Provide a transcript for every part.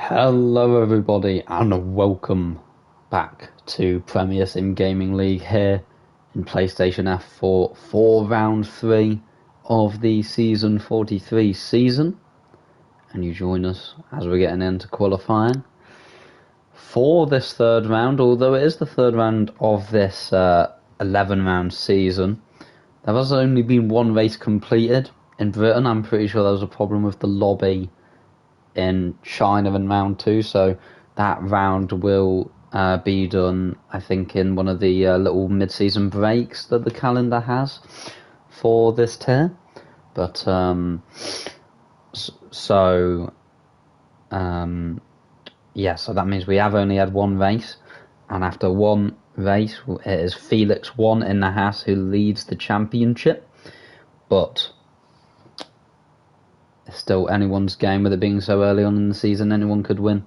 Hello everybody and welcome back to Premier Sim Gaming League here in PlayStation F4 for round 3 of the season 43 season, and you join us as we're getting into qualifying for this third round. Although it is the third round of this 11 round season, there has only been one race completed in Britain. I'm pretty sure there was a problem with the lobby in China in round 2, so that round will be done, I think, in one of the little mid-season breaks that the calendar has for this tier. But so that means we have only had one race, and after one race it is Felix 1 in the Haas who leads the championship, but it's still anyone's game with it being so early on in the season. Anyone could win.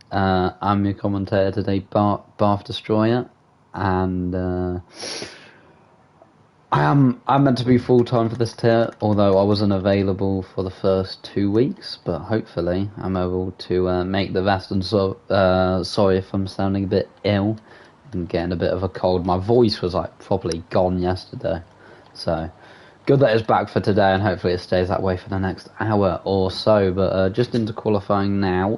I'm your commentator today, Bath Destroyer, and I'm meant to be full time for this tier, although I wasn't available for the first 2 weeks. But hopefully, I'm able to make the rest. And so, sorry if I'm sounding a bit ill and getting a bit of a cold. My voice was like properly gone yesterday, so good that it's back for today, and hopefully it stays that way for the next hour or so. But just into qualifying now.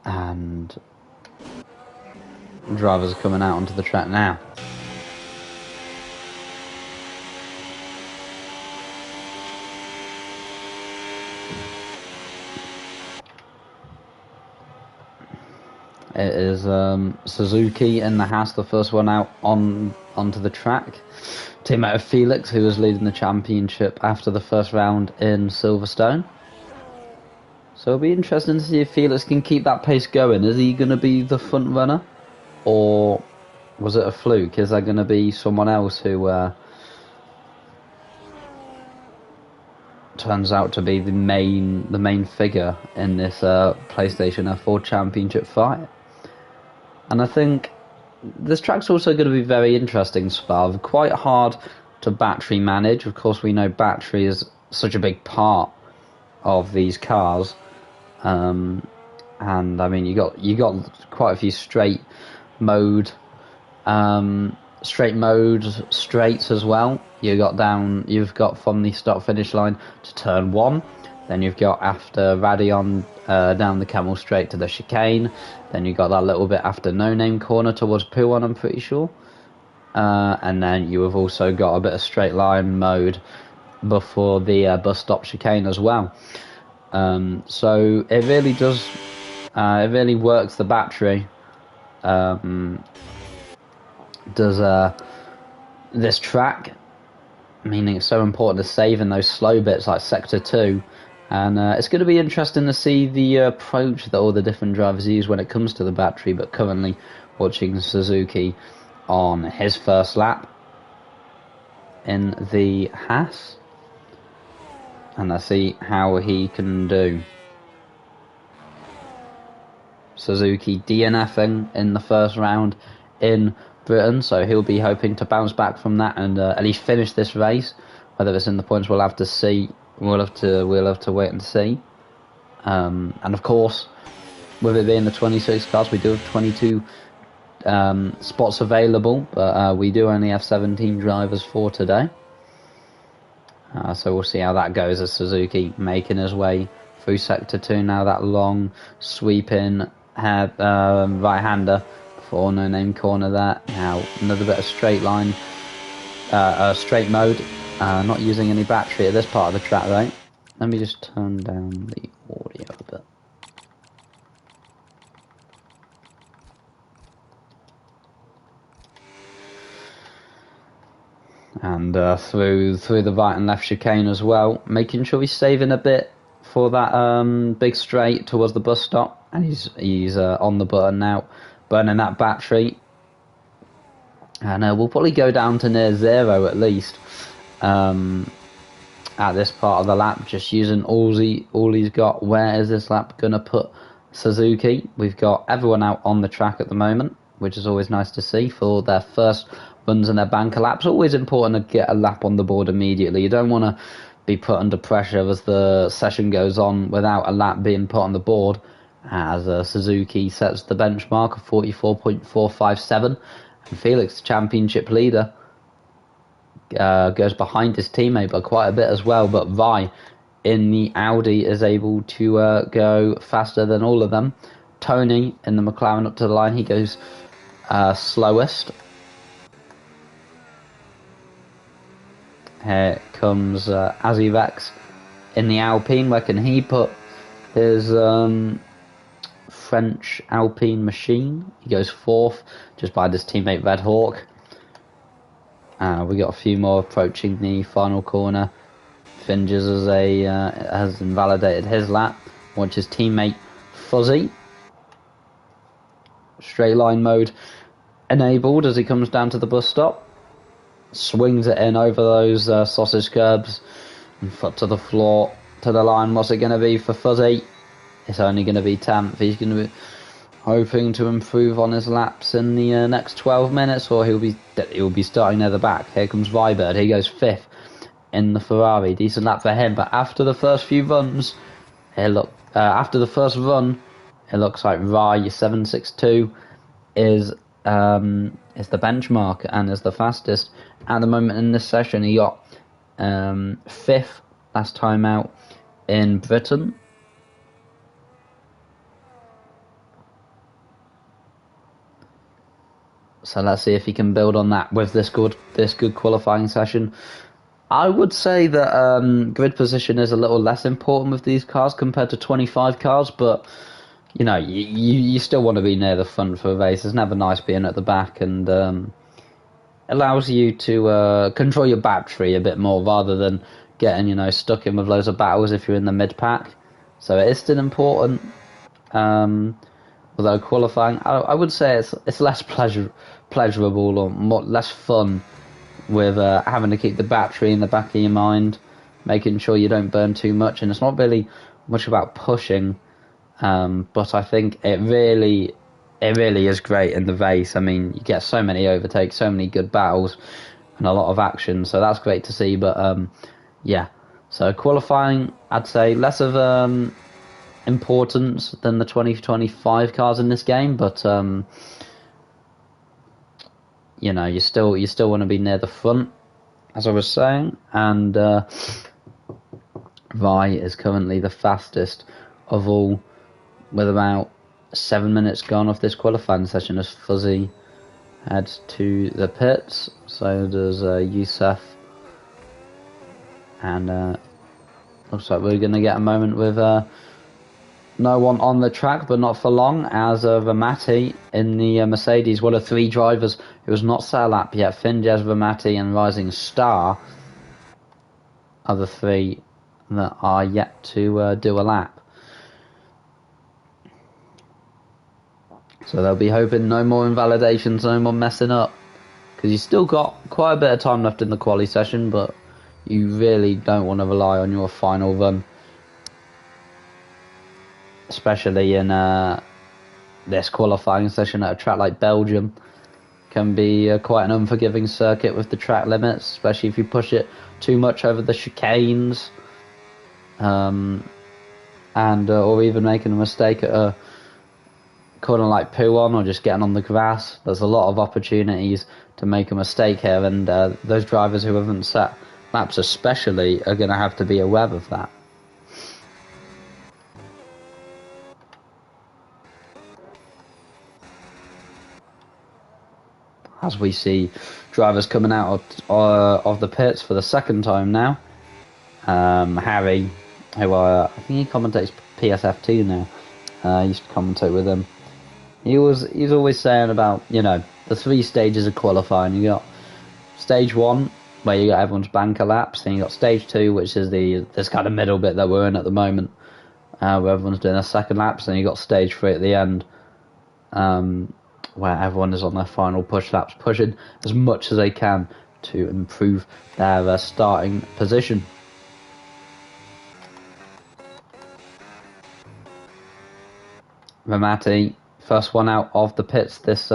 And drivers are coming out onto the track now. It is Suzuki in the Haas, the first one out onto the track. Teammate of Felix, who was leading the championship after the first round in Silverstone. So it'll be interesting to see if Felix can keep that pace going. Is he going to be the front runner, or was it a fluke? Is there going to be someone else who turns out to be the main figure in this PlayStation F4 Championship fight? And I think this track's also going to be very interesting, Sparv. Quite hard to battery manage. Of course, we know battery is such a big part of these cars. And I mean, you got quite a few straight mode straights as well. You've got from the start finish line to turn 1, then you've got after Radion down the Camel straight to the chicane, then you got that little bit after No Name corner towards Puon, I'm pretty sure, and then you have also got a bit of straight line mode before the bus stop chicane as well. So it really does, it really works the battery. Does this track, meaning it's so important to save in those slow bits like Sector 2, and it's going to be interesting to see the approach that all the different drivers use when it comes to the battery. But currently watching Suzuki on his first lap in the Haas, and let's see how he can do. Suzuki DNFing in the first round in Britain, so he'll be hoping to bounce back from that and at least finish this race. Whether it's in the points, we'll have to see. We'll have to wait and see. And of course, with it being the 26 cars, we do have 22 spots available, but we do only have 17 drivers for today. So we'll see how that goes as Suzuki making his way through Sector 2 now. That long sweeping right-hander for No Name corner there. Now another bit of straight line, straight mode, not using any battery at this part of the track, right? Let me just turn down the audio a bit. And through the right and left chicane as well, making sure he's saving a bit for that big straight towards the bus stop, and he's on the button now, burning that battery, and we'll probably go down to near 0 at least at this part of the lap, just using all he's got. Where is this lap gonna put Suzuki, we've got everyone out on the track at the moment, which is always nice to see for their first runs and their banker laps. Always important to get a lap on the board immediately. You don't want to be put under pressure as the session goes on without a lap being put on the board, as Suzuki sets the benchmark of 44.457, and Felix, the championship leader, goes behind his teammate by quite a bit as well, but Vi in the Audi is able to go faster than all of them. Tony in the McLaren up to the line, he goes slowest. Here comes Azivex in the Alpine. Where can he put his French Alpine machine? He goes fourth, just by his teammate Red Hawk. We got a few more approaching the final corner. Finges has invalidated his lap. Watch his teammate Fuzzy. Straight line mode enabled as he comes down to the bus stop. Swings it in over those sausage curbs and foot to the floor, to the line. What's it going to be for Fuzzy? It's only going to be 10th. He's going to be hoping to improve on his laps in the next 12 minutes, or he'll be starting near the back. Here comes Vibird. He goes 5th in the Ferrari. Decent lap for him, but after the first few runs, after the first run, it looks like Rai 762 is the benchmark and is the fastest at the moment in this session. He got 5th last time out in Britain. So let's see if he can build on that with this good qualifying session. I would say that grid position is a little less important with these cars compared to 25 cars, but you know, you still want to be near the front for a race. It's never nice being at the back, and allows you to control your battery a bit more rather than getting stuck in with loads of battles if you're in the mid pack. So it is still important. Although qualifying, I would say it's less pleasurable or less fun with having to keep the battery in the back of your mind, making sure you don't burn too much, and it's not really much about pushing. But I think it really is great in the race. I mean, you get so many overtakes, so many good battles, and a lot of action. So that's great to see. But yeah, so qualifying, I'd say less of importance than the 2025 cars in this game. But you still want to be near the front, as I was saying. And Vi is currently the fastest of all, with about 7 minutes gone off this qualifying session as Fuzzy heads to the pits. So does Youssef. And looks like we're going to get a moment with no one on the track, but not for long, as Ramati in the Mercedes, one of 3 drivers who has not set a lap yet. Finjez, Ramati and Rising Star are the 3 that are yet to do a lap. So they'll be hoping no more invalidations, no more messing up, because you've still got quite a bit of time left in the quali session, but you really don't want to rely on your final run, especially in this qualifying session at a track like Belgium. Can be quite an unforgiving circuit with the track limits, especially if you push it too much over the chicanes, or even making a mistake at a corner like Pouon, or just getting on the grass. There's a lot of opportunities to make a mistake here, and those drivers who haven't set laps especially are going to have to be aware of that. As we see drivers coming out of the pits for the second time now. Harry, who I think he commentates PSF2 now, I used to commentate with him. He's always saying about the 3 stages of qualifying. You got stage 1 where you got everyone's banker laps, then you got stage 2, which is this kind of middle bit that we're in at the moment, where everyone's doing their second laps, and you got stage 3 at the end, where everyone is on their final push laps, pushing as much as they can to improve their starting position. Ramati, first one out of the pits this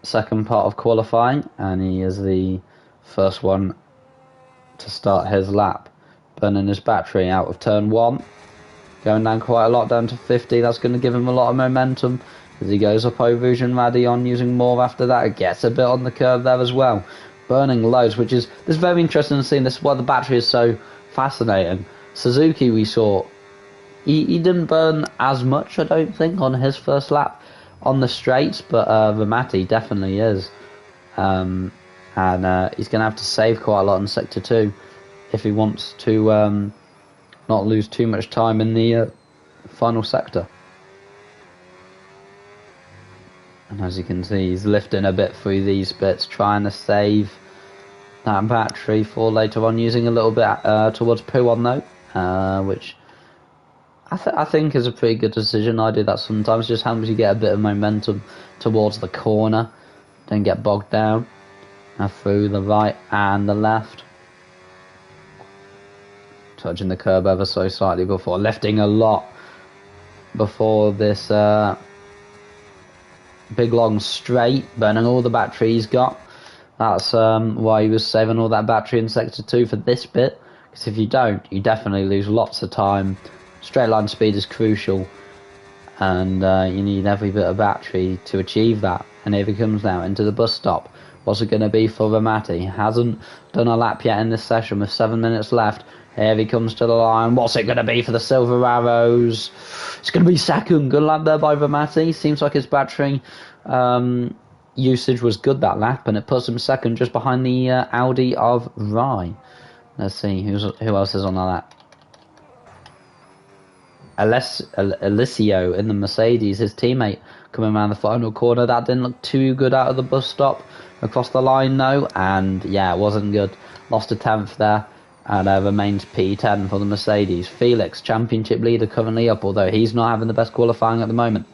second part of qualifying, and he is the first one to start his lap. Burning his battery out of turn 1. Going down quite a lot, down to 50. That's going to give him a lot of momentum as he goes up over Radion, using more after that. It gets a bit on the curve there as well. Burning loads, which is this very interesting to see. This is why the battery is so fascinating. Suzuki, we saw, he didn't burn as much, I don't think, on his first lap on the straights, but Ramati definitely is. And he's going to have to save quite a lot in Sector 2 if he wants to not lose too much time in the final sector. And as you can see, he's lifting a bit through these bits, trying to save that battery for later on, using a little bit towards Puon though, which I think is a pretty good decision. I do that sometimes, just helps you get a bit of momentum towards the corner, don't get bogged down. Now through the right and the left. Touching the curb ever so slightly before, lifting a lot before this big long straight, burning all the battery he's got. That's why he was saving all that battery in Sector 2 for this bit, because if you don't, you definitely lose lots of time. Straight line speed is crucial, and you need every bit of battery to achieve that. And here he comes now into the bus stop. What's it going to be for Ramati? Hasn't done a lap yet in this session with 7 minutes left. Here he comes to the line. What's it going to be for the Silver Arrows? It's going to be second. Good lap there by Ramati. Seems like his battery usage was good that lap, and it puts him second just behind the Audi of Rai. Let's see who else is on the lap. Alessio in the Mercedes, his teammate, coming around the final corner. That didn't look too good out of the bus stop. Across the line though, and yeah, it wasn't good. Lost a 10th there, and remains P10 for the Mercedes. Felix, championship leader, currently up, although he's not having the best qualifying at the moment.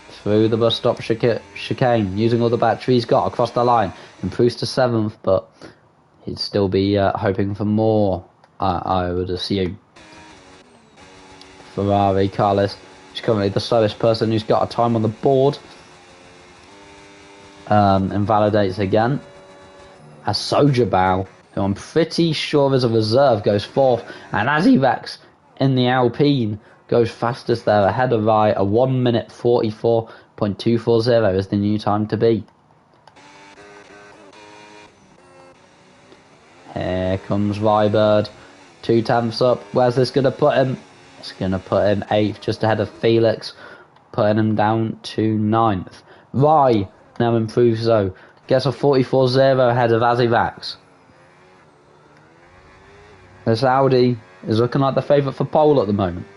Through the bus stop chicane, using all the battery he's got across the line. Improves to 7th, but he'd still be hoping for more, I would assume. Ferrari, Carlos, he's currently the slowest person who's got a time on the board. Invalidates again. As Sojabao, who I'm pretty sure is a reserve, goes 4th, and Azivex in the Alpine goes fastest there, ahead of Rai. A 1 minute 44.240 is the new time to beat. Here comes Rybird, 2 tenths up. Where's this going to put him? It's going to put him 8th, just ahead of Felix, putting him down to 9th. Rai now improves though. Gets a 44.0 ahead of Azivax. This Audi is looking like the favourite for pole at the moment.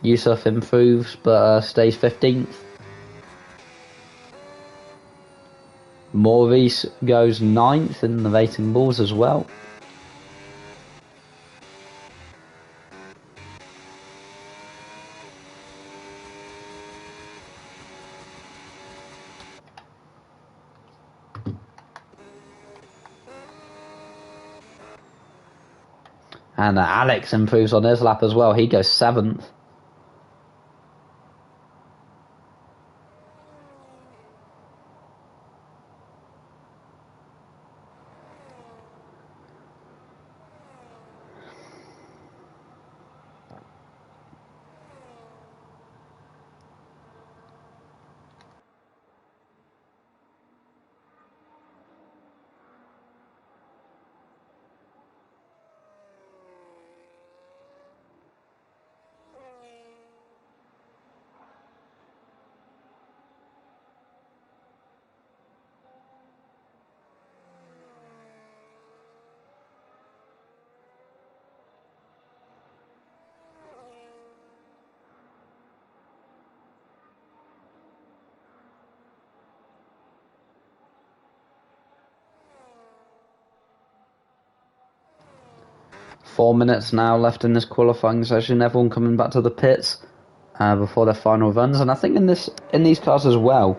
Yusuf improves but stays 15th. Maurice goes 9th in the Racing Bulls as well. And Alex improves on his lap as well. He goes 7th. Four minutes now left in this qualifying session. Everyone coming back to the pits before their final runs, and I think in these cars as well,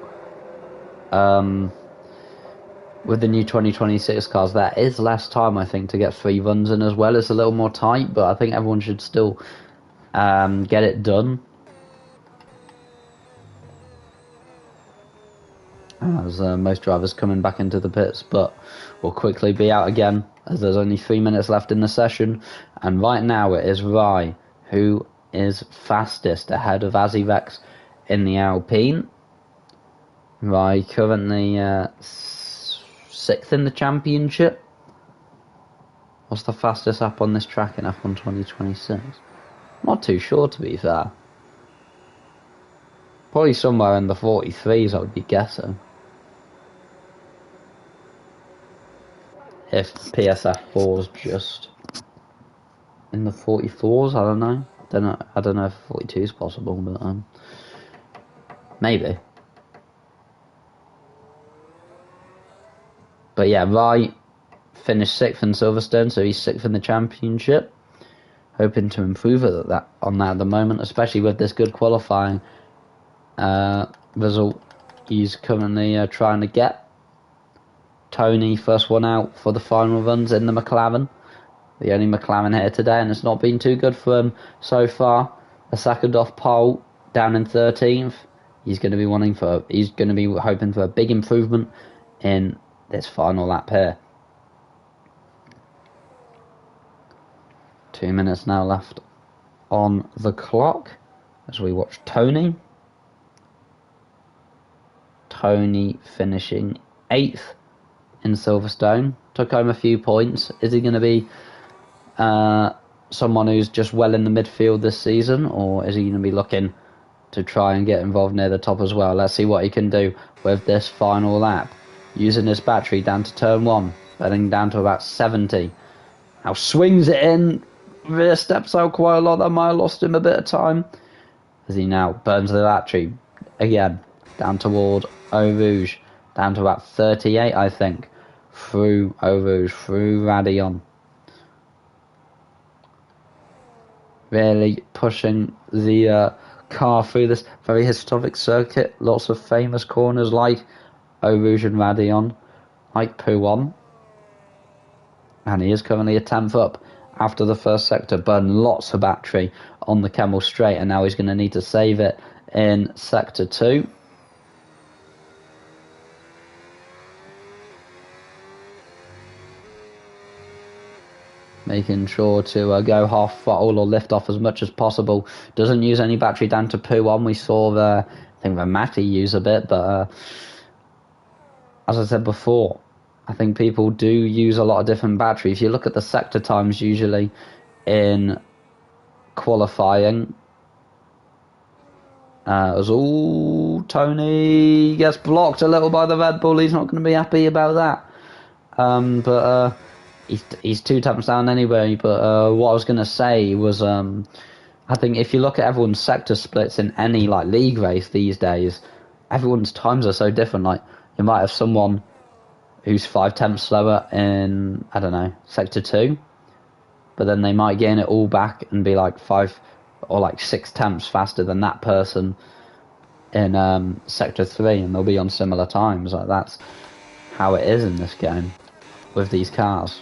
with the new 2026 cars, there is less time, I think, to get 3 runs in as well. It's a little more tight, but I think everyone should still get it done. As most drivers coming back into the pits, but will quickly be out again as there's only 3 minutes left in the session. And right now it is Rai who is fastest ahead of Azivex in the Alpine. Rai currently 6th in the championship. What's the fastest lap on this track in F1 2026? Not too sure, to be fair. Probably somewhere in the 43s, I would be guessing. If PSF4's just in the 44s, I don't know. I don't know if 42 is possible, but maybe. But yeah, Rai finished 6th in Silverstone, so he's 6th in the championship. Hoping to improve on that at the moment, especially with this good qualifying result he's currently trying to get. Tony, first one out for the final runs in the McLaren. The only McLaren here today, and it's not been too good for him so far. A second off pole, down in 13th. He's going to be hoping for a big improvement in this final lap here. 2 minutes now left on the clock as we watch Tony. Tony finishing 8th in Silverstone. Took home a few points. Is he going to be someone who's just well in the midfield this season, or is he going to be looking to try and get involved near the top as well? Let's see what he can do with this final lap. Using his battery down to turn 1, heading down to about 70. Now swings it in. Rear steps out quite a lot. That might have lost him a bit of time. As he now burns the battery again. Down toward Eau Rouge. Down to about 38, I think. Through Eau Rouge. Through Radillon. Really pushing the car through this very historic circuit. Lots of famous corners like Eau Rouge and Radillon. Like Pouhon. And he is currently a 10th up. After the first sector, burned lots of battery on the Kemmel Straight, and now he's going to need to save it in sector 2. Making sure to go half throttle or lift off as much as possible. Doesn't use any battery down to Pouhon. We saw I think Matty use a bit, but as I said before, I think people do use a lot of different battery. If you look at the sector times usually in qualifying, Tony gets blocked a little by the Red Bull. He's not going to be happy about that. But he's 2 taps down anyway. But what I was going to say was, I think if you look at everyone's sector splits in any like league race these days, everyone's times are so different. Like you might have someone who's 5 tenths slower in, I don't know, sector 2, but then they might gain it all back and be like 5 or like 6 tenths faster than that person in sector 3, and they'll be on similar times. Like that's how it is in this game with these cars.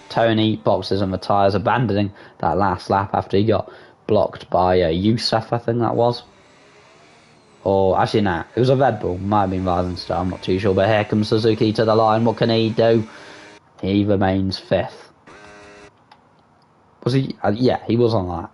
Tony boxes and retires, abandoning that last lap after he got blocked by Youssef, I think that was. Or actually, nah, it was a Red Bull. Might have been Rivenstone, I'm not too sure. But here comes Suzuki to the line. What can he do? He remains 5th. Was he? Yeah, he was on that.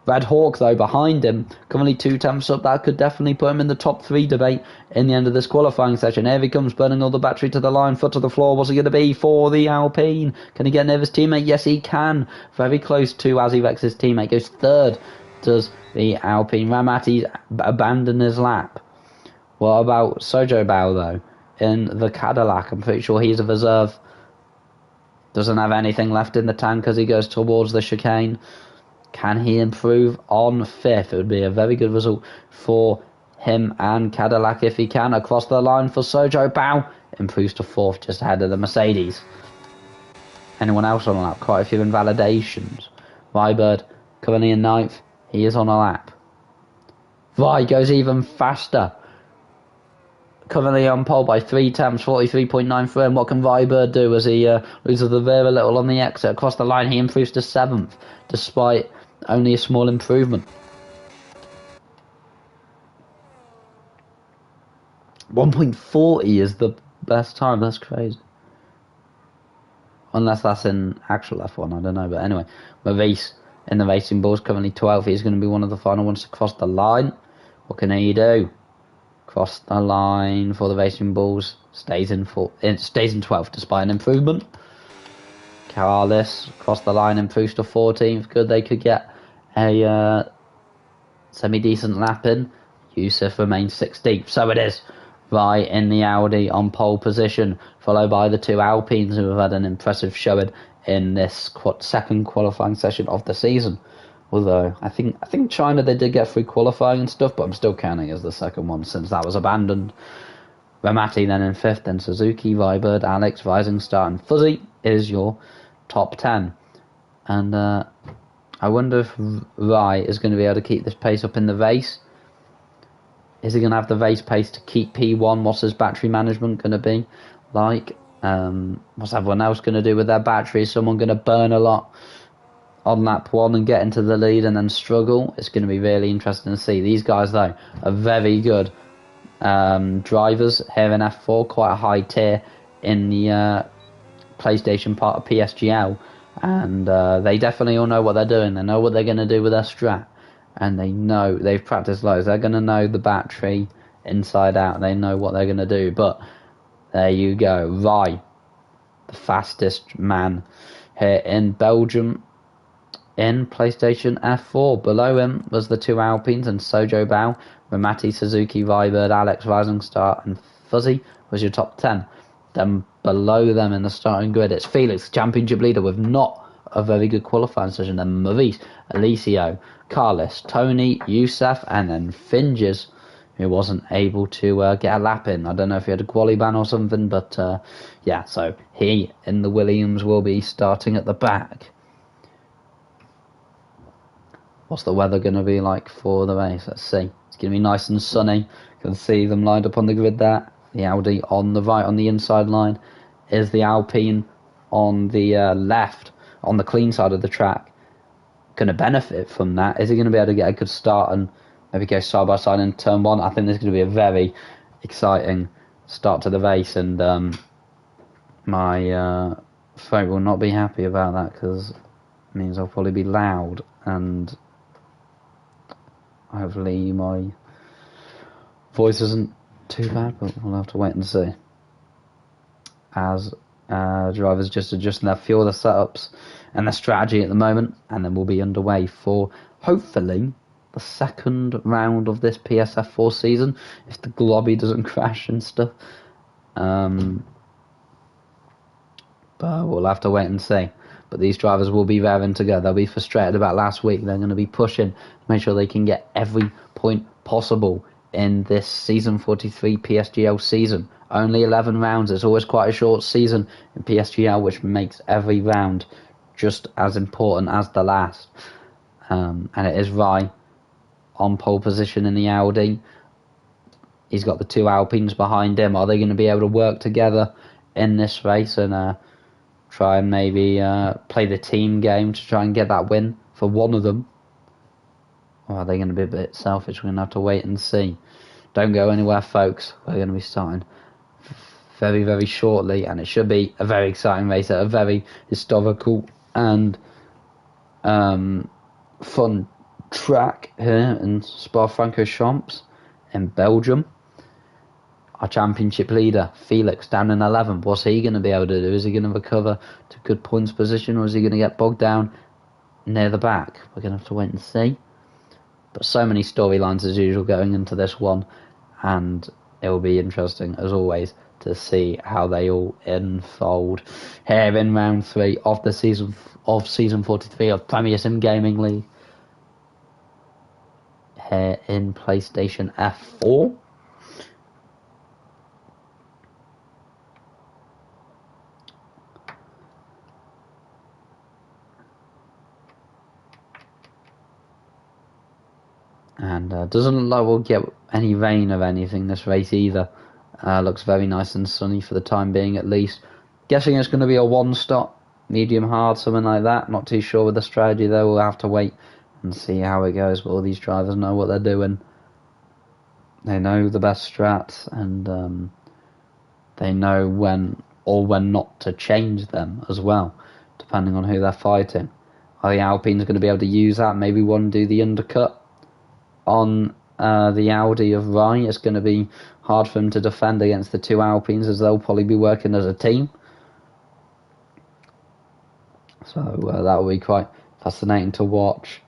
Red Hawk, though, behind him, currently 2 tenths up. That could definitely put him in the top 3 debate in the end of this qualifying session. Here he comes, burning all the battery to the line, foot to the floor. What's it going to be for the Alpine? Can he get near his teammate? Yes, he can. Very close to Azivex's teammate. Goes 3rd. Does the Alpine. Ramati's abandoned his lap. What about Sojo Bao, though? In the Cadillac, I'm pretty sure he's a reserve. Doesn't have anything left in the tank as he goes towards the chicane. Can he improve on 5th? It would be a very good result for him and Cadillac if he can. Across the line for Sojo Bao. Improves to 4th, just ahead of the Mercedes. Anyone else on a lap? Quite a few invalidations. Rybird currently in 9th. He is on a lap. Vi goes even faster. currently on pole by 3 tenths, 43.93. And what can Viber do as he loses the rear a little on the exit across the line? He improves to 7th, despite only a small improvement. 1.40 is the best time. That's crazy. Unless that's in actual F1, I don't know. But anyway, Maurice in the Racing Bulls currently 12th. He's going to be one of the final ones to cross the line. What can he do? Cross the line for the Racing Bulls. Stays in 12th despite an improvement. Carlis cross the line, improves to 14th. Good, they could get a semi-decent lap in. Yusuf remains 16th. So it is. Right in the Audi on pole position, followed by the two Alpines who have had an impressive showing in this second qualifying session of the season. Although I think China, they did get through qualifying and stuff, but I'm still counting as the second one since that was abandoned. Ramati then in 5th, then Suzuki, Vibird, Alex, Rising Star, and Fuzzy is your top 10. And I wonder if Rai is going to be able to keep this pace up in the race. Is he going to have the race pace to keep P1? What's his battery management going to be like? What's everyone else going to do with their battery? Is someone going to burn a lot on lap 1 and get into the lead and then struggle? It's going to be really interesting to see. These guys, though, are very good drivers here in F4, quite a high tier in the PlayStation part of PSGL. And they definitely all know what they're doing. They know what they're going to do with their strat. And they know, they've practiced loads. They're going to know the battery inside out. They know what they're going to do. But there you go. Rai, the fastest man here in Belgium in PlayStation F4. Below him was the two Alpines and Sojo Bao, Ramati, Suzuki, Vibird, Alex, Rising Star, and Fuzzy was your top 10. Then below them in the starting grid, it's Felix, championship leader, with not a very good qualifying session. Then Maurice, Alicio, Carlos, Tony, Youssef, and then Finges, who wasn't able to get a lap in. I don't know if he had a quali ban or something, but yeah, so he in the Williams will be starting at the back. What's the weather going to be like for the race? Let's see. It's going to be nice and sunny. You can see them lined up on the grid there. The Audi on the right on the inside line is the Alpine on the left on the clean side of the track. Going to benefit from that. Is he going to be able to get a good start and maybe go side by side in turn 1? I think this is going to be a very exciting start to the race, and my throat will not be happy about that because it means I'll probably be loud, and hopefully my voice isn't too bad, but we'll have to wait and see. As drivers just adjusting their fuel, the setups and their strategy at the moment, and then we'll be underway for hopefully the second round of this PSF4 season, if the Globby doesn't crash and stuff. But we'll have to wait and see. But these drivers will be raring to go. They'll be frustrated about last week. They're going to be pushing to make sure they can get every point possible in this season 43 PSGL season. Only 11 rounds. It's always quite a short season in PSGL, which makes every round just as important as the last. And it is Rai on pole position in the Audi. He's got the two Alpines behind him. Are they going to be able to work together in this race and try and maybe play the team game to try and get that win for one of them? Or are they going to be a bit selfish? We're going to have to wait and see. Don't go anywhere, folks. We're going to be starting very, very shortly, and it should be a very exciting race at a very historical and fun track here in Spa-Francorchamps in Belgium. Our championship leader, Felix, down in 11th. What's he going to be able to do? Is he going to recover to good points position, or is he going to get bogged down near the back? We're going to have to wait and see. But so many storylines as usual going into this one, and it will be interesting as always to see how they all unfold here in round 3 of the season 43 of Premier Sim Gaming League here in PlayStation F4. And doesn't look like we'll get any rain of anything this race either. Looks very nice and sunny for the time being, at least. Guessing it's going to be a one-stop, medium hard, something like that. Not too sure with the strategy though. We'll have to wait and see how it goes. But all these drivers know what they're doing. They know the best strats, and they know when or when not to change them as well, depending on who they're fighting. Are the Alpines going to be able to use that? Maybe one do the undercut on the Audi of Rye. It's going to be hard for him to defend against the two Alpines, as they'll probably be working as a team. So that will be quite fascinating to watch.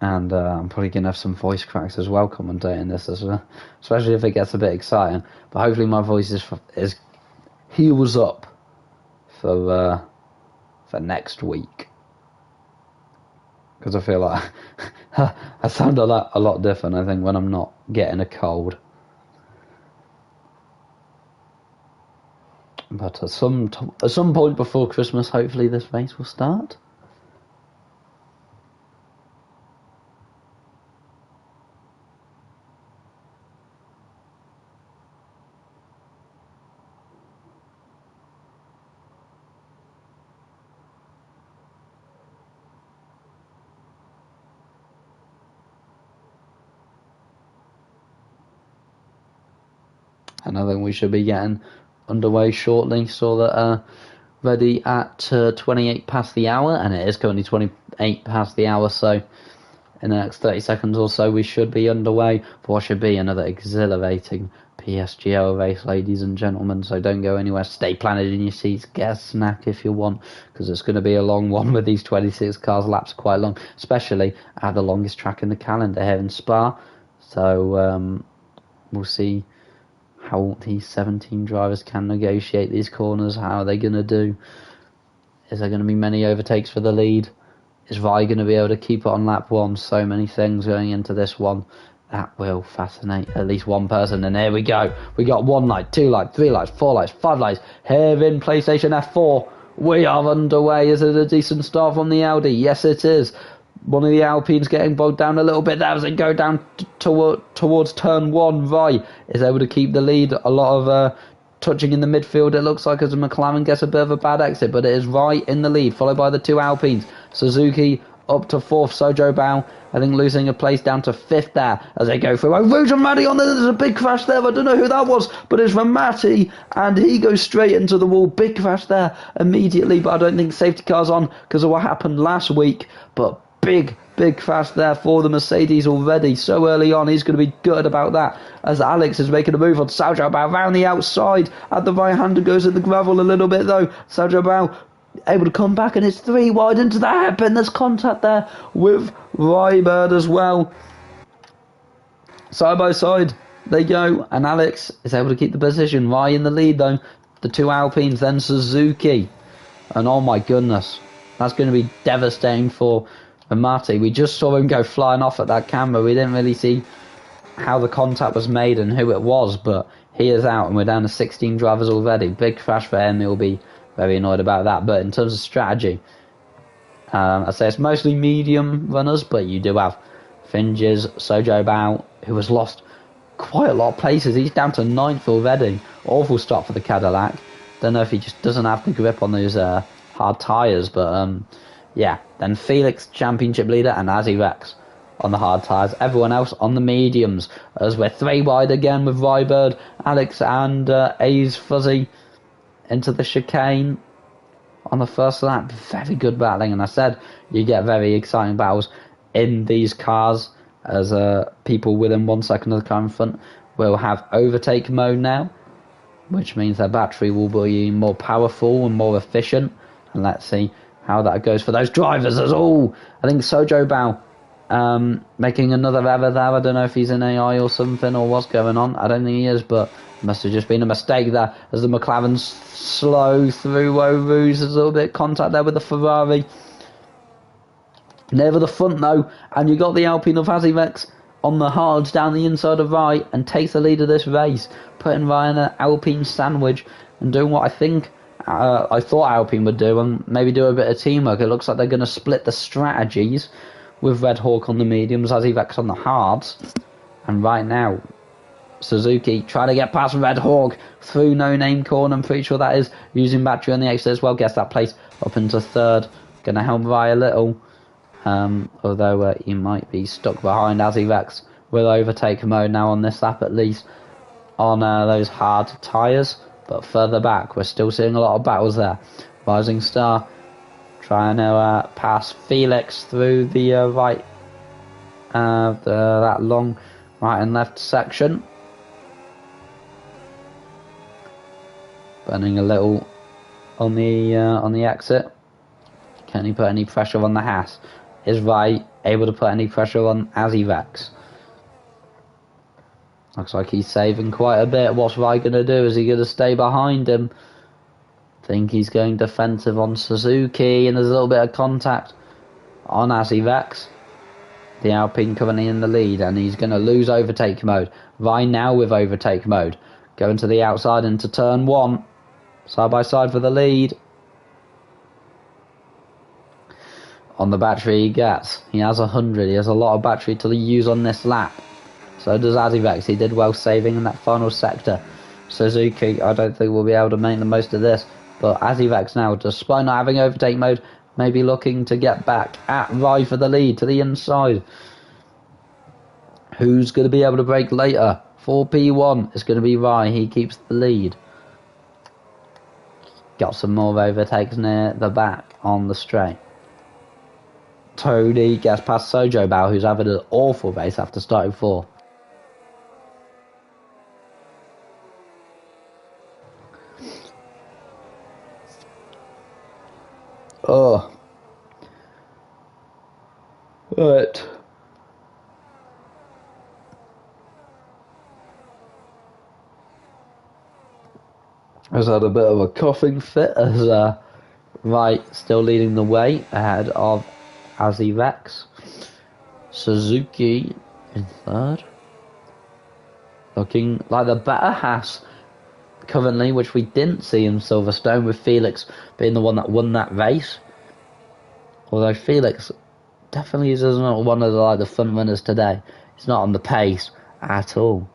And I'm probably going to have some voice cracks as well commentating this, as well, especially if it gets a bit exciting. But hopefully my voice is heels up for next week. Because I feel like I sound a lot different, I think, when I'm not getting a cold. But at some point before Christmas, hopefully this race will start. And I think we should be getting underway shortly. Saw that ready at 28 past the hour, and it is currently 28 past the hour, so in the next 30 seconds or so we should be underway for what should be another exhilarating PSGL race, ladies and gentlemen. So don't go anywhere, stay planted in your seats, get a snack if you want, because it's going to be a long one with these 26 cars. Laps quite long, especially at the longest track in the calendar here in Spa. So we'll see how these 17 drivers can negotiate these corners. How are they going to do? Is there going to be many overtakes for the lead? Is Rye going to be able to keep it on lap one? So many things going into this one. That will fascinate at least one person. And here we go. We got 1 light, 2 light, 3 lights, 4 lights, 5 lights. Here in PlayStation F4. We are underway. Is it a decent start from the Audi? Yes, it is. One of the Alpines getting bogged down a little bit there as they go down towards turn 1. Rye is able to keep the lead. A lot of touching in the midfield, it looks like, as McLaren gets a bit of a bad exit, but it is Rye in the lead, followed by the two Alpines. Suzuki up to 4th, Sojo Bao, I think, losing a place down to 5th there as they go through. Oh, Rouge and Matty on there. There's a big crash there. I don't know who that was, but it's from Matty, and he goes straight into the wall. Big crash there immediately, but I don't think safety car's on because of what happened last week. But big crash there for the Mercedes already so early on. He's going to be good about that, as Alex is making a move on Sergio Bao around the outside at the right hand, and goes in the gravel a little bit though. Sergio Bao able to come back, and it's 3 wide into the hairpin. There's contact there with Rybird as well. Side by side they go, and Alex is able to keep the position. Rye in the lead though. The two Alpines, then Suzuki, and oh my goodness, that's going to be devastating for Marty. We just saw him go flying off at that camera. We didn't really see how the contact was made and who it was, but he is out, and we're down to 16 drivers already. Big crash for him. He'll be very annoyed about that. But in terms of strategy, I'd say it's mostly medium runners, but you do have Finges, Sojo Bao, who has lost quite a lot of places. He's down to 9th already. Awful stop for the Cadillac. Don't know if he just doesn't have the grip on those hard tyres, but yeah. Then Felix, championship leader, and Azzy Rex on the hard tyres. Everyone else on the mediums, as we're 3 wide again with Rybird, Alex, and A's Fuzzy into the chicane on the first lap. Very good battling, and I said you get very exciting battles in these cars, as people within 1 second of the car in front will have overtake mode now, which means their battery will be more powerful and more efficient. And let's see how that goes for those drivers as all. I think Sojo Bao making another error there. I don't know if he's in AI or something or what's going on. I don't think he is, but it must have just been a mistake there as the McLaren's slow through Eau Rouge. There's a little bit of contact there with the Ferrari. Never the front though, and you got the Alpine of Azivex on the hards down the inside of Rye and takes the lead of this race, putting Rye in an Alpine sandwich and doing what I think I thought Alpine would do, and maybe do a bit of teamwork. It looks like they're going to split the strategies with Red Hawk on the mediums, Azivex on the hards, and right now Suzuki trying to get past Red Hawk through No Name Corner. I'm pretty sure that is using battery on the exit as well. Gets that place up into third. Gonna help Vi a little. Although he might be stuck behind as he Rex will overtake mode now on this lap at least on those hard tyres. But further back, we're still seeing a lot of battles there. Rising Star trying to pass Felix through the right, that long right and left section. Burning a little on the exit. Can he put any pressure on the Haas? Is Vi able to put any pressure on Azivex? Looks like he's saving quite a bit. What's Vi going to do? Is he going to stay behind him? I think he's going defensive on Suzuki, and there's a little bit of contact on Azivex. The Alpine currently in the lead, and he's going to lose overtake mode. Vi now with overtake mode. Going to the outside into turn one. Side by side for the lead. On the battery he gets. He has 100. He has a lot of battery to use on this lap. So does Azivex. He did well saving in that final sector. Suzuki, I don't think will be able to make the most of this. But Azivex now, despite not having overtake mode, may be looking to get back at Vi for the lead to the inside. Who's going to be able to break later? 4P1 is going to be Vi. He keeps the lead. Got some more overtakes near the back on the straight. Tony gets past Sojo Bao, who's having an awful race after starting fourth. Oh. Right. Has had a bit of a coughing fit as Right still leading the way ahead of Azivex. Suzuki in third. Looking like the better Haas currently, which we didn't see in Silverstone, with Felix being the one that won that race. Although Felix definitely isn't one of the front runners today. He's not on the pace at all.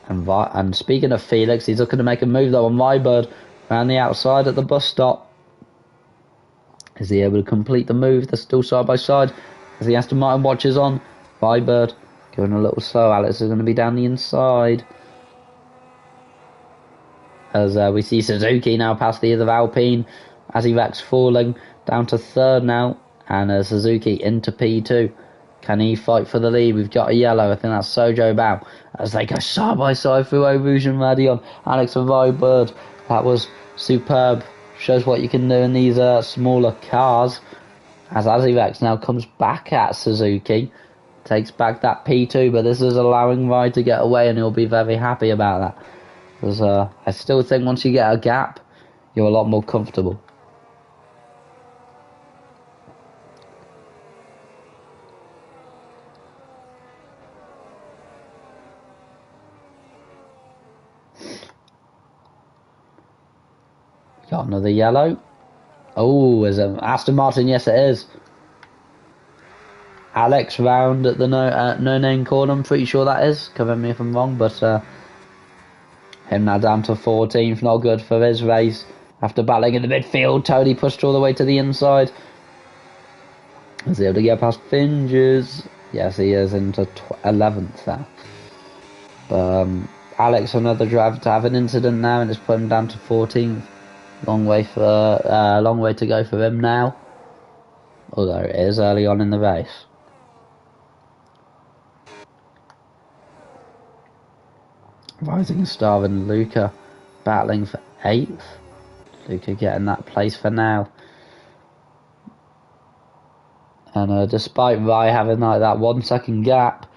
And speaking of Felix, he's looking to make a move though on Rybird around the outside at the bus stop. Is he able to complete the move? They're still side by side as the Aston Martin watches on. Rybird going a little slow. Alex is going to be down the inside. As we see Suzuki now past the other Alpine. Azivex falling down to third now. And Suzuki into P2. Can he fight for the lead? We've got a yellow. I think that's Sojo Bao. As they go side by side through Rouge and Radion. Alex and Rybird. That was superb. Shows what you can do in these smaller cars. As Azivex now comes back at Suzuki. Takes back that P2. But this is allowing Ride to get away. And he'll be very happy about that. Because I still think once you get a gap, you're a lot more comfortable. Got another yellow. Oh, is it Aston Martin? Yes, it is. Alex round at the no name corner. I'm pretty sure that is. Correct me if I'm wrong, but him now down to 14th. Not good for his race. After battling in the midfield, Tony pushed all the way to the inside. Is he able to get past Finges? Yes, he is into 11th there. But Alex, another driver to have an incident now, and it's put him down to 14th. Long way to go for him now. Although it is early on in the race. Rising Star and Luca battling for 8th. Luca getting that place for now. And despite Rai having that 1 second gap,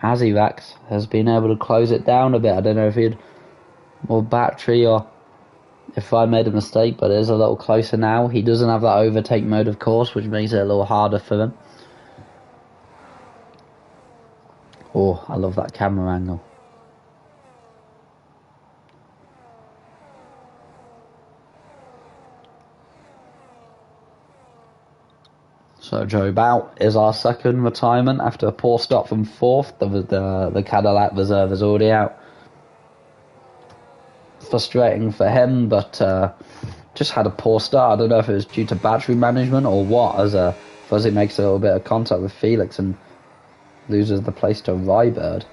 Azivex has been able to close it down a bit. I don't know if he had more battery or if I made a mistake, but it is a little closer now. He doesn't have that overtake mode, of course, which makes it a little harder for him. Oh, I love that camera angle. So Joe Bout is our second retirement after a poor start from fourth. The Cadillac reserve is already out. Frustrating for him, but just had a poor start. I don't know if it was due to battery management or what, as Fuzzy makes a little bit of contact with Felix and loses the place to Rybird.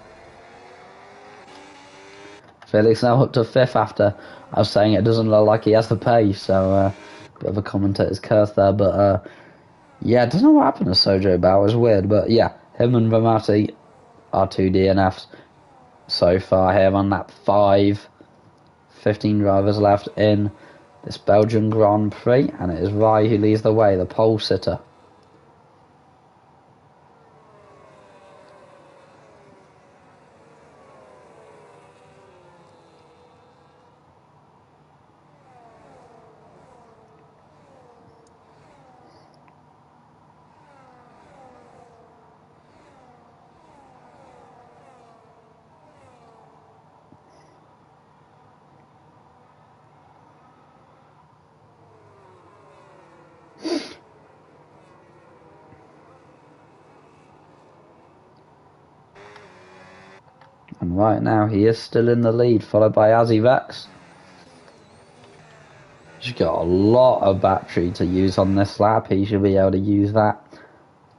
Felix now up to fifth after I was saying it doesn't look like he has the pace, so bit of a commentator's curse there, but yeah, I don't know what happened to Sojo Bao. It was weird, but yeah, him and Ramati are two DNFs so far here on lap 5. 15 drivers left in this Belgian Grand Prix, and it is Rai who leads the way, the pole sitter. And right now he is still in the lead, followed by Azivex. He's got a lot of battery to use on this lap. He should be able to use that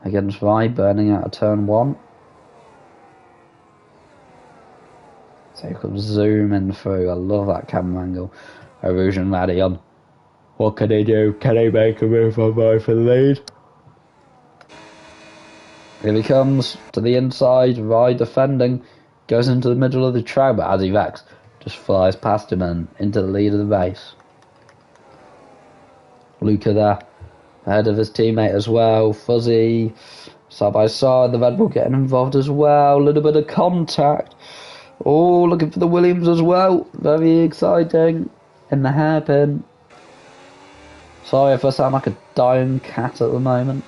against Rai, burning out of turn 1. So you could zoom in through. I love that camera angle. Erosion Radion. What can he do? Can he make a move on Rai for the lead? Here he comes to the inside. Rai defending. Goes into the middle of the track, but Azivex just flies past him and into the lead of the race. Luca there, ahead of his teammate as well. Fuzzy, side by side. The Red Bull getting involved as well. A little bit of contact. Oh, looking for the Williams as well. Very exciting. In the hairpin. Sorry if I sound like a dying cat at the moment.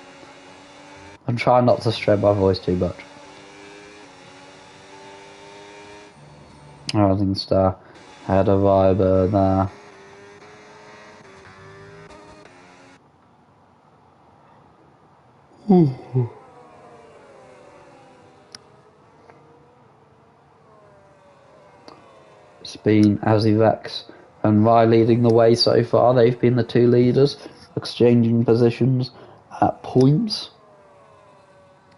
I'm trying not to strain my voice too much. Rising Star had a viber there. It's been Azivex and Rai leading the way so far. They've been the two leaders, exchanging positions at points.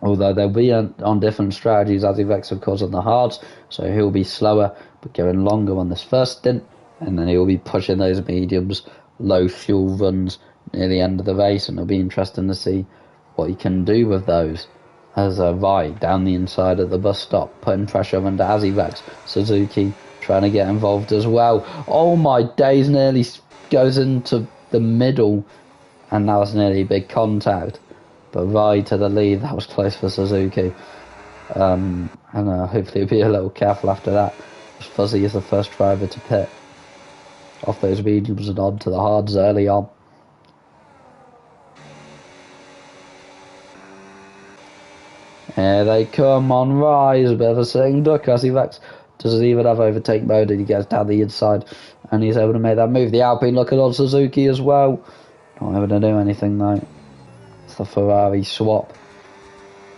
Although they'll be on different strategies. Azivex, of course, on the hards, so he'll be slower but going longer on this first stint, and then he'll be pushing those mediums, low fuel runs near the end of the race, and it'll be interesting to see what he can do with those. As Rai down the inside of the bus stop, putting pressure under Azivex. Suzuki trying to get involved as well. Oh my days, nearly goes into the middle, and that was nearly a big contact. But Rai to the lead, that was close for Suzuki. And hopefully he'll be a little careful after that. Fuzzy is the first driver to pit off those mediums and on to the hards early on. Here they come on Rise, a bit of a sitting duck. Azivex doesn't even have overtake mode, and he gets down the inside and he's able to make that move. The Alpine looking on Suzuki as well. Not able to do anything though. It's the Ferrari swap.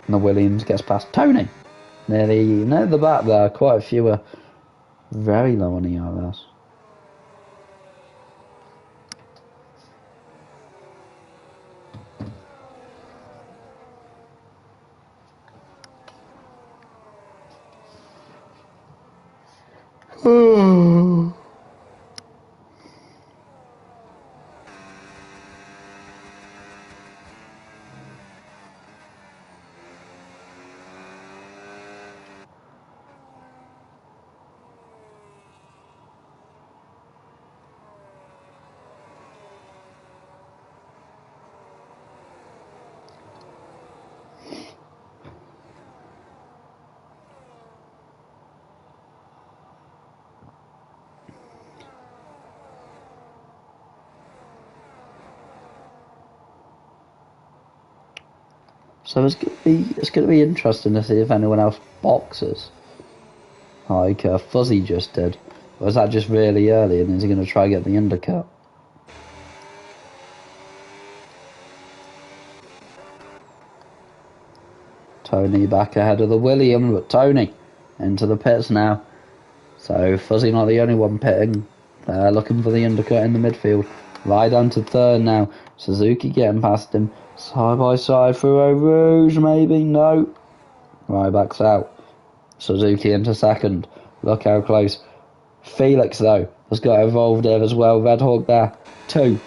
And the Williams gets past Tony. Near the back there, quite a few are very low on ERS. So it's gonna be interesting to see if anyone else boxes, like Fuzzy just did. Or is that just really early, and is he gonna try and get the undercut? Tony back ahead of the William, but Tony into the pits now. So Fuzzy not the only one pitting. They're looking for the undercut in the midfield. Right down to third now. Suzuki getting past him. Side by side through Eau Rouge, maybe? No. Right backs out. Suzuki into second. Look how close. Felix, though, has got involved here as well. Red Hawk there. 2.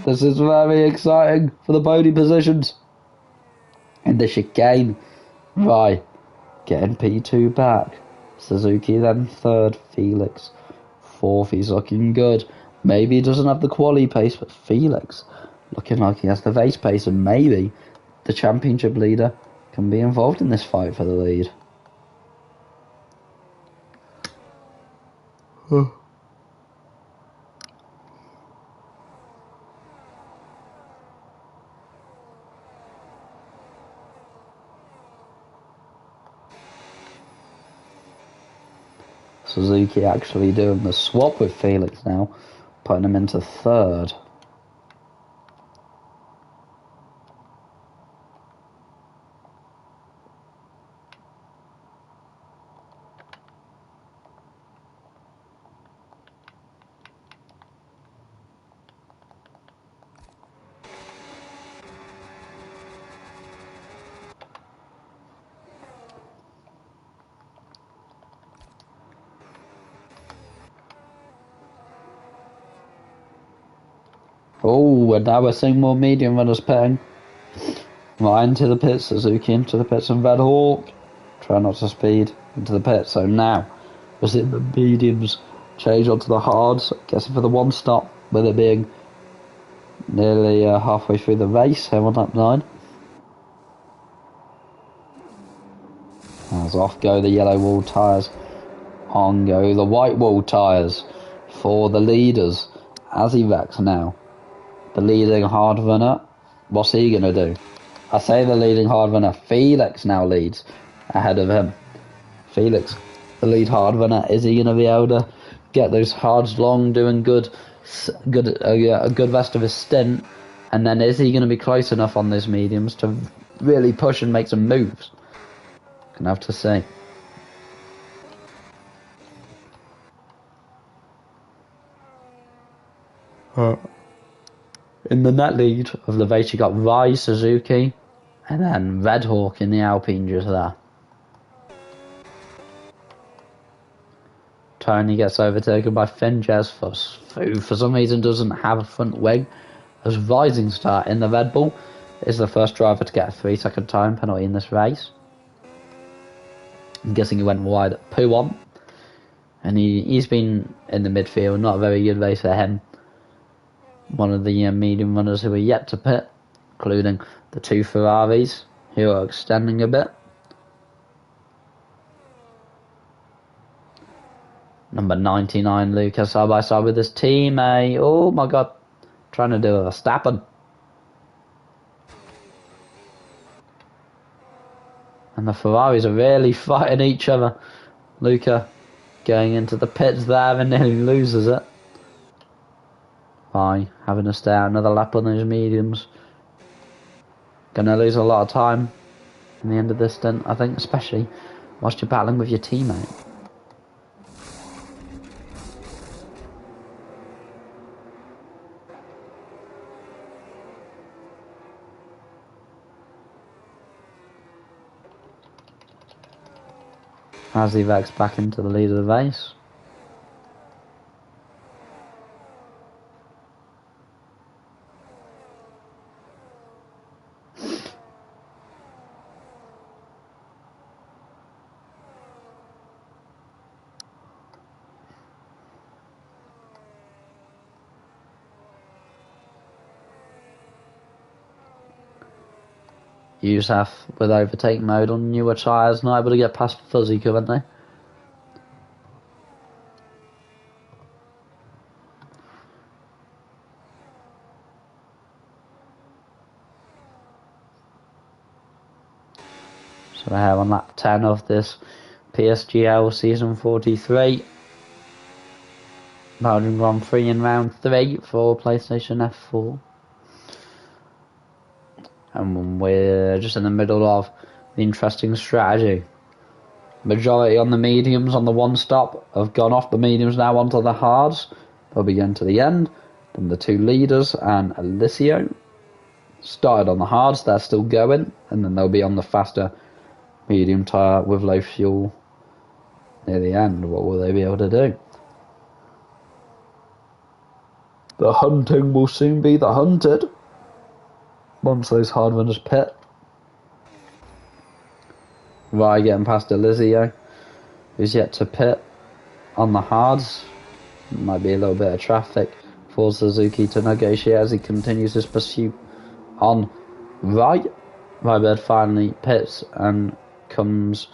This is very exciting for the podium positions. In the chicane. Right. Getting P2 back. Suzuki then third. Felix fourth. He's looking good. Maybe he doesn't have the quali pace, but Felix looking like he has the race pace, and maybe the championship leader can be involved in this fight for the lead. Suzuki actually doing the swap with Felix now, putting him into third. Oh, and now we're seeing more medium runners pitting. Right into the pits, Suzuki into the pits, and Red Hawk. Try not to speed into the pits. So now we're seeing the mediums change onto the hards. Guessing for the one stop, with it being nearly halfway through the race here on lap 9. As off go the yellow wall tyres. On go the white wall tyres for the leaders. As he wrecks now. The leading hard runner, what's he going to do? I say the leading hard runner, Felix now leads ahead of him. Felix, the lead hard runner, is he going to be able to get those hards long, doing a good rest of his stint? And then is he going to be close enough on those mediums to really push and make some moves? Gonna have to see. In the net lead of the race, you got Rai, Suzuki, and then Red Hawk in the Alpine just there. Tony gets overtaken by Finjes, who for some reason doesn't have a front wing. As Rising Star in the Red Bull is the first driver to get a 3-second time penalty in this race. I'm guessing he went wide at P1. And he's been in the midfield, not a very good race for him. One of the medium runners who are yet to pit, including the 2 Ferraris, who are extending a bit. Number 99, Lucas, side by side with his teammate. Oh my god, trying to do a Verstappen. And the Ferraris are really fighting each other. Luca going into the pits there and nearly loses it. By having to stay out another lap on those mediums. Gonna lose a lot of time in the end of this stint, I think, especially whilst you're battling with your teammate. As he backs back into the lead of the race. Youssef with overtake mode on newer tyres, not able to get past Fuzzy currently. So we're here on lap 10 of this PSGL season 43. Belgium Grand Prix in round 3 for PlayStation F4. And we're just in the middle of the interesting strategy. Majority on the mediums on the one stop have gone off the mediums now onto the hards. They'll be going to the end. Then the two leaders and Alicio started on the hards, they're still going, and then they'll be on the faster medium tyre with low fuel near the end. What will they be able to do? The hunting will soon be the hunted once those hard runners pit. Right, getting past Alicio, who's yet to pit on the hards. Might be a little bit of traffic for Suzuki to negotiate as he continues his pursuit on right. Rybird finally pits and comes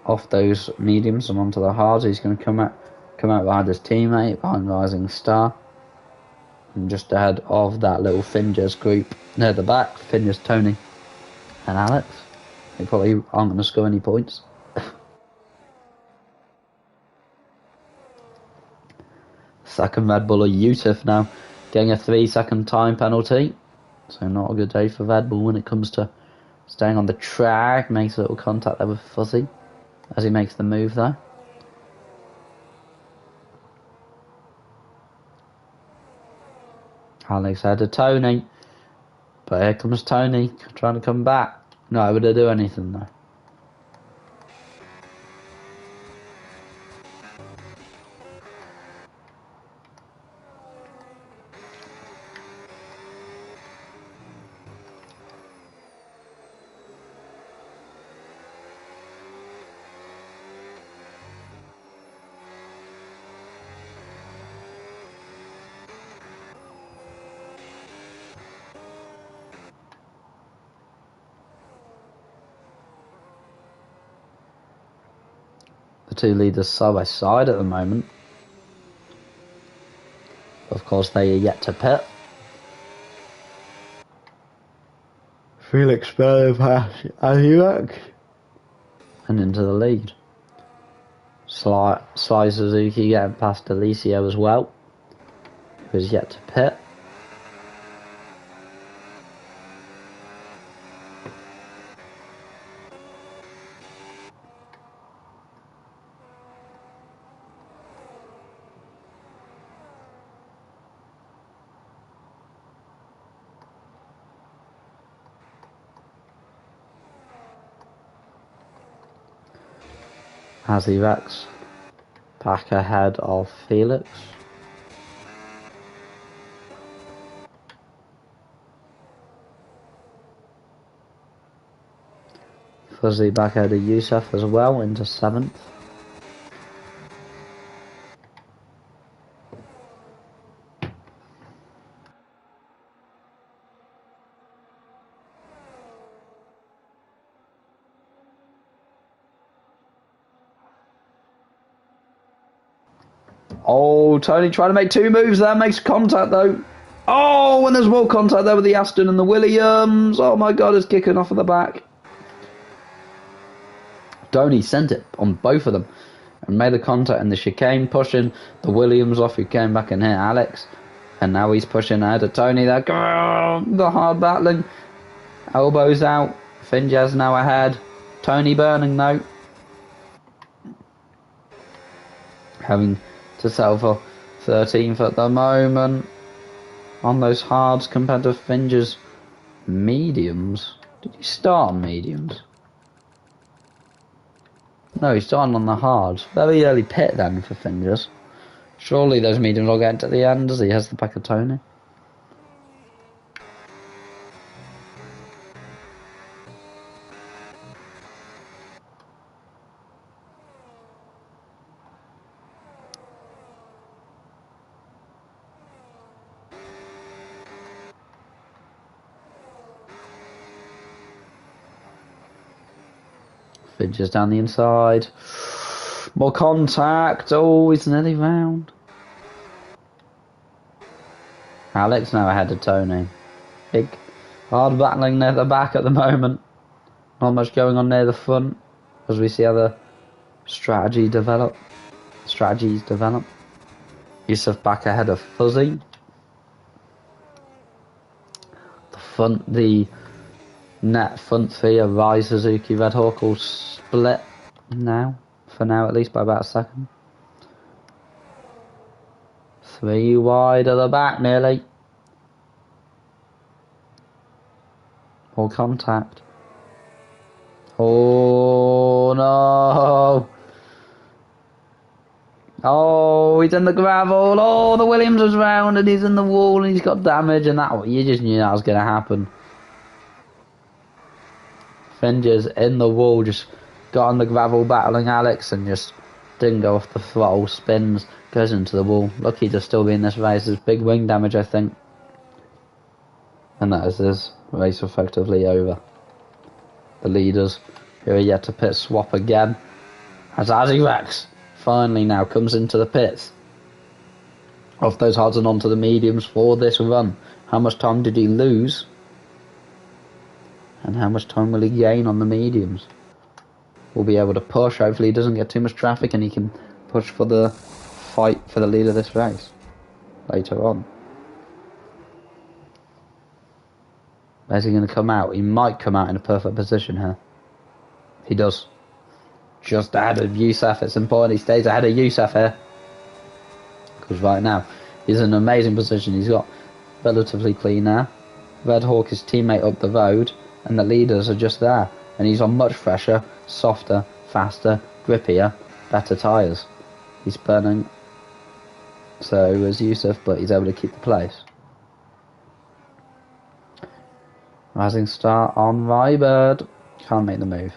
off those mediums and onto the hards. He's going to come out behind his teammate, behind Rising Star. And just ahead of that little Fingers group near the back, Fingers, Tony and Alex. They probably aren't going to score any points. Second Red Bull Yusuf now getting a 3-second time penalty. So not a good day for Red Bull when it comes to staying on the track. Makes a little contact there with Fuzzy as he makes the move there. Alex had to Tony. But here comes Tony trying to come back. Not able to do anything though. The two leaders side by side at the moment. Of course, they are yet to pit. Felix Berlin past Azulak and into the lead. Sly Suzuki getting past Alicio as well, who is yet to pit. Azulak back ahead of Felix. Fuzzy back ahead of Yusuf as well into 7th. Oh, Tony trying to make two moves there, makes contact though. Oh, and there's more contact there with the Aston and the Williams. Oh my god, it's kicking off at the back. Tony sent it on both of them and made the contact in the chicane, pushing the Williams off, who came back and hit Alex. And now he's pushing ahead of Tony there. The hard battling. Elbows out. Finjaz now ahead. Tony burning though. Having to settle for 13th at the moment on those hards compared to Finger's mediums. Did he start on mediums? No, he's starting on the hards. Very early pit then for Finger's. Surely those mediums will get to the end as he has the back of Tony. Finches down the inside. More contact. Oh, he's nearly round. Alex now ahead of Tony. Big hard battling near the back at the moment. Not much going on near the front as we see other strategies develop. Yusuf back ahead of Fuzzy. The Net front three are Rai, Suzuki, Red Hawk all split now, for now at least, by about a second. 3 wide at the back nearly. More contact. Oh no! Oh, he's in the gravel. Oh, the Williams is round and he's in the wall and he's got damage, and that you just knew that was going to happen. Finger's in the wall, just got on the gravel battling Alex and just didn't go off the throttle, spins, goes into the wall. Lucky to still be in this race. There's big wing damage, I think. And that is this race effectively over. The leaders, who are yet to pit swap again, as Rex finally now comes into the pits. Off those hards and onto the mediums for this run. How much time did he lose? And how much time will he gain on the mediums? We'll be able to push. Hopefully he doesn't get too much traffic and he can push for the fight for the lead of this race later on. Where's he going to come out? He might come out in a perfect position here. He does. Just ahead of Youssef. It's important he stays ahead of Youssef here. Because right now, he's in an amazing position. He's got relatively clean air. Red Hawk, his teammate up the road. And the leaders are just there. And he's on much fresher, softer, faster, grippier, better tyres. He's burning. So is Youssef, but he's able to keep the place. Rising star on Rybird. Can't make the move.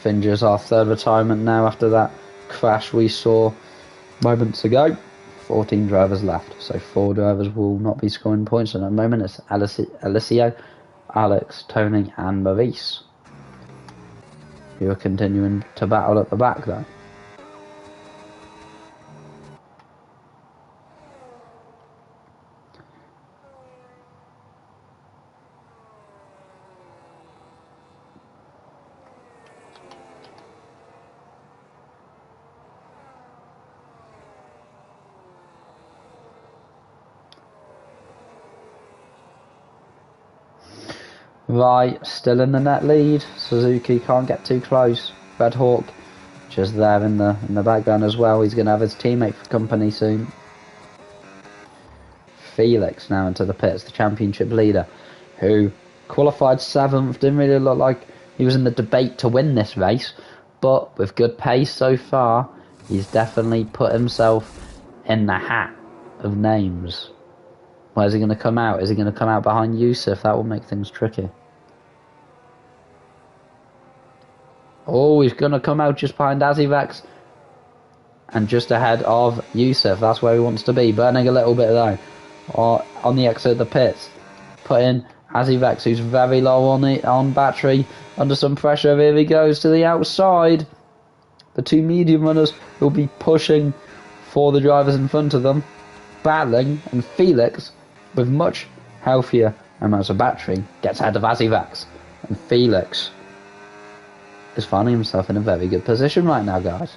Finger's our third retirement now after that crash we saw moments ago. 14 drivers left, so 4 drivers will not be scoring points at the moment. It's Alicio, Alex, Tony and Maurice, who are continuing to battle at the back though. Right, still in the net lead. Suzuki can't get too close. Red Hawk just there in the background as well. He's going to have his teammate for company soon. Felix now into the pits, the championship leader, who qualified 7th. Didn't really look like he was in the debate to win this race, but with good pace so far, he's definitely put himself in the hat of names. Where's he going to come out? Is he going to come out behind Youssef? That will make things tricky. Oh, he's going to come out just behind Azivax and just ahead of Youssef. That's where he wants to be. Burning a little bit though. On the exit of the pits. Put in Azivax, who's very low on battery. Under some pressure. Here he goes to the outside. The 2 medium runners will be pushing for the drivers in front of them. Battling, and Felix, with much healthier amounts of battery, gets ahead of Azivax. And Felix is finding himself in a very good position right now, guys.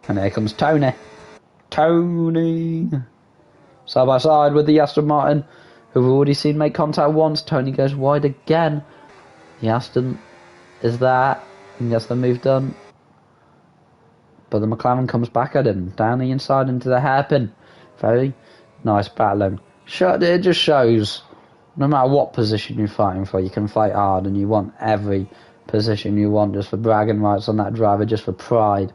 And here comes Tony. Tony! Side by side with the Aston Martin, who we've already seen make contact once. Tony goes wide again. The Aston is there and gets the move done. But the McLaren comes back at him, down the inside into the hairpin. Very nice battling. It just shows, no matter what position you're fighting for, you can fight hard and you want every position you want just for bragging rights on that driver, just for pride.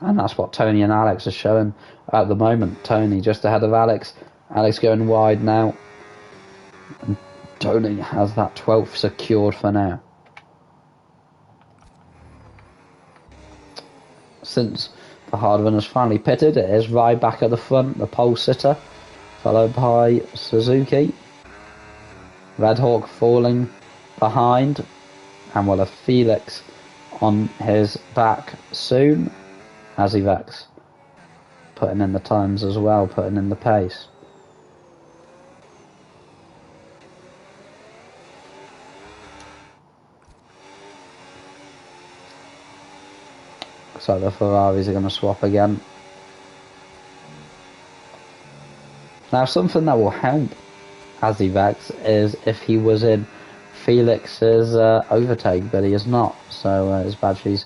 And that's what Tony and Alex are showing at the moment. Tony just ahead of Alex. Alex going wide now. And Tony has that 12th secured for now. Since the hard runner's finally pitted, it is Rai back at the front, the pole sitter, followed by Suzuki. Red Hawk falling behind, and we'll have Felix on his back soon. Azivax putting in the times as well, putting in the pace. So the Ferraris are going to swap again. Now something that will help Azivax is if he was in Felix's overtake, but he is not. So his battery's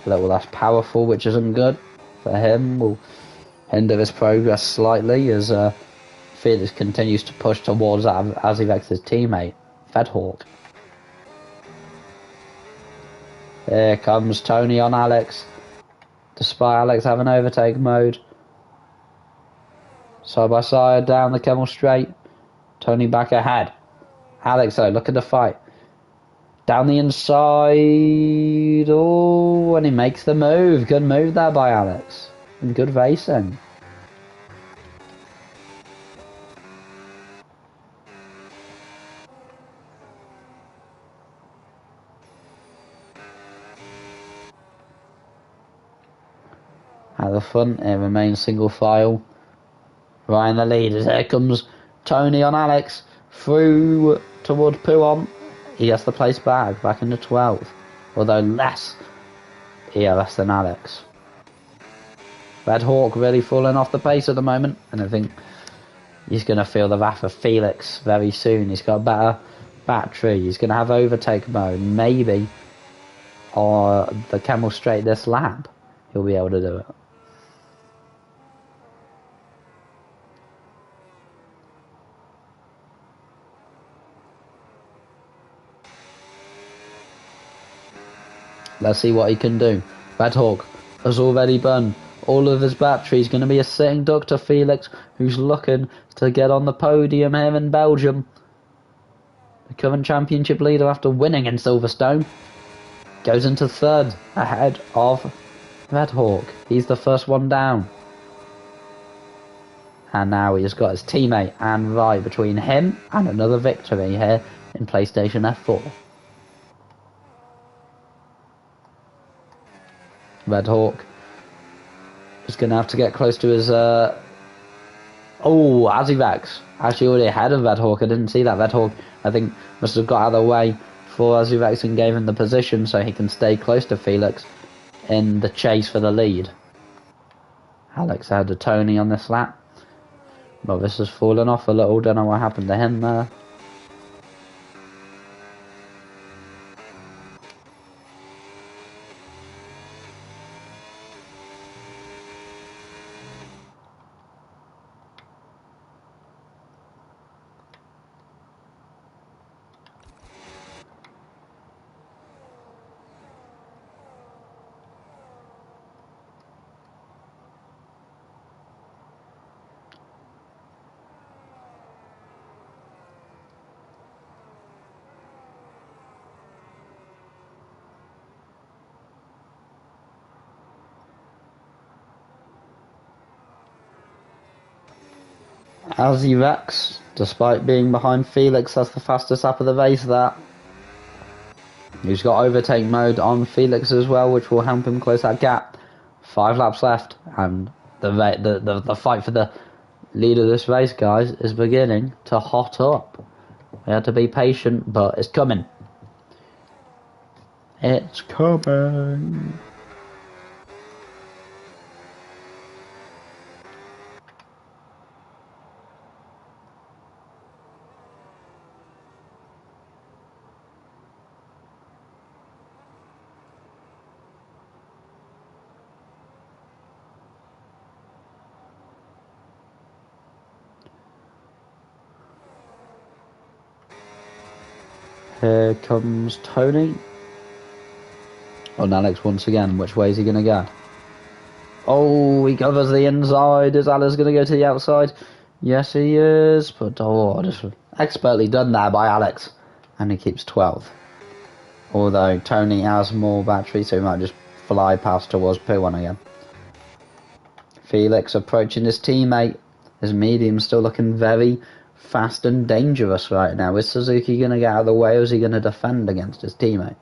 a little less powerful, which isn't good for him. Will hinder his progress slightly as Felix continues to push towards Azivex's teammate, Fedhawk. Here comes Tony on Alex. Despite Alex having overtake mode. Side by side down the Kemmel Straight. Tony back ahead. Alex though, look at the fight. Down the inside. Oh, and he makes the move. Good move there by Alex. And good racing. At the front, it remains single file. Right in the lead as here comes Tony on Alex. Through towards Puon. He gets the place back into 12th. Although less ERS than Alex. Red Hawk really falling off the pace at the moment. And I think he's going to feel the wrath of Felix very soon. He's got a better battery. He's going to have overtake mode. Maybe or the Kemmel Straight this lap he'll be able to do it. Let's see what he can do. Red Hawk has already burned all of his batteries. Going to be a sitting duck to Felix, who's looking to get on the podium here in Belgium. The current championship leader after winning in Silverstone goes into third ahead of Red Hawk. He's the first one down. And now he's got his teammate and right between him and another victory here in PlayStation F4. Red Hawk is going to have to get close to his... Azivax. Actually already ahead of Red Hawk. I didn't see that. Red Hawk, I think, must have got out of the way for Azivax and gave him the position so he can stay close to Felix in the chase for the lead. Alex had a Tony on this lap. Well, this has fallen off a little. Don't know what happened to him there. Azivax, despite being behind Felix, has the fastest lap of the race there. He's got overtake mode on Felix as well, which will help him close that gap. 5 laps left, and the fight for the lead of this race, guys, is beginning to hot up. We have to be patient, but it's coming. It's coming. Here comes Tony. On Alex once again. Which way is he going to go? Oh, he covers the inside. Is Alex going to go to the outside? Yes, he is. But, just expertly done there by Alex. And he keeps 12th. Although Tony has more battery, so he might just fly past towards P1 again. Felix approaching his teammate. His medium's still looking very fast and dangerous right now. Is Suzuki going to get out of the way, or is he going to defend against his teammate?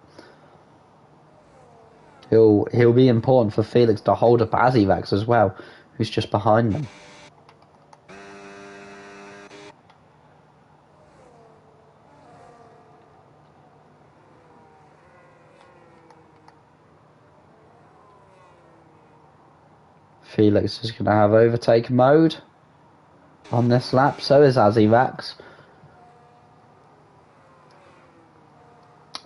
He'll be important for Felix to hold up Azivax as well, who's just behind them. Felix is going to have overtake mode on this lap. So is Azivax.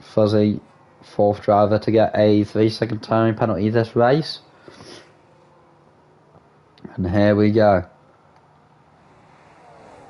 Fuzzy, fourth driver to get a 3-second timing penalty this race. And here we go.